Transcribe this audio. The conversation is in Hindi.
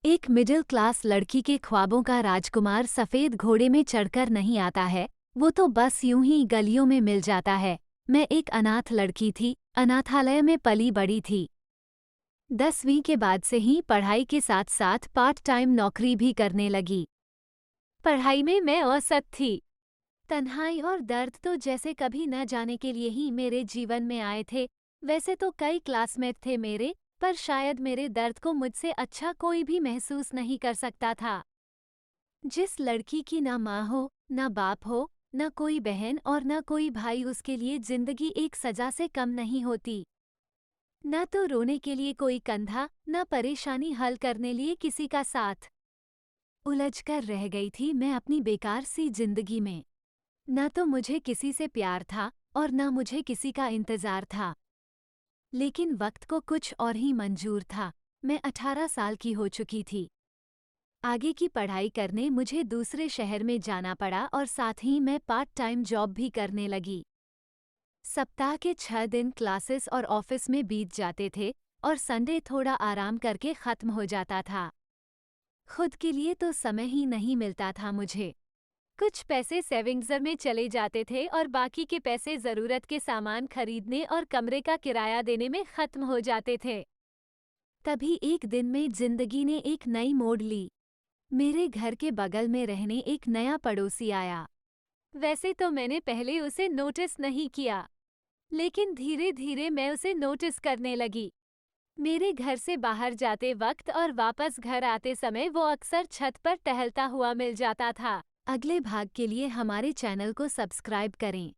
एक मिडिल क्लास लड़की के ख्वाबों का राजकुमार सफेद घोड़े में चढ़कर नहीं आता है, वो तो बस यूं ही गलियों में मिल जाता है। मैं एक अनाथ लड़की थी, अनाथालय में पली बड़ी थी। 10वीं के बाद से ही पढ़ाई के साथ साथ पार्ट टाइम नौकरी भी करने लगी। पढ़ाई में मैं औसत थी। तन्हाई और दर्द तो जैसे कभी न जाने के लिए ही मेरे जीवन में आए थे। वैसे तो कई क्लासमेट थे मेरे, पर शायद मेरे दर्द को मुझसे अच्छा कोई भी महसूस नहीं कर सकता था। जिस लड़की की ना माँ हो, ना बाप हो, ना कोई बहन और ना कोई भाई, उसके लिए जिंदगी एक सजा से कम नहीं होती। न तो रोने के लिए कोई कंधा, न परेशानी हल करने लिए किसी का साथ। उलझकर रह गई थी मैं अपनी बेकार सी जिंदगी में। न तो मुझे किसी से प्यार था और न मुझे किसी का इंतजार था। लेकिन वक्त को कुछ और ही मंजूर था। मैं 18 साल की हो चुकी थी। आगे की पढ़ाई करने मुझे दूसरे शहर में जाना पड़ा और साथ ही मैं पार्ट टाइम जॉब भी करने लगी। सप्ताह के 6 दिन क्लासेस और ऑफिस में बीत जाते थे और संडे थोड़ा आराम करके खत्म हो जाता था। खुद के लिए तो समय ही नहीं मिलता था मुझे। कुछ पैसे सेविंग्स में चले जाते थे और बाकी के पैसे जरूरत के सामान खरीदने और कमरे का किराया देने में खत्म हो जाते थे। तभी एक दिन में जिंदगी ने एक नई मोड़ ली। मेरे घर के बगल में रहने एक नया पड़ोसी आया। वैसे तो मैंने पहले उसे नोटिस नहीं किया, लेकिन धीरे धीरे मैं उसे नोटिस करने लगी। मेरे घर से बाहर जाते वक्त और वापस घर आते समय वो अक्सर छत पर टहलता हुआ मिल जाता था। अगले भाग के लिए हमारे चैनल को सब्सक्राइब करें।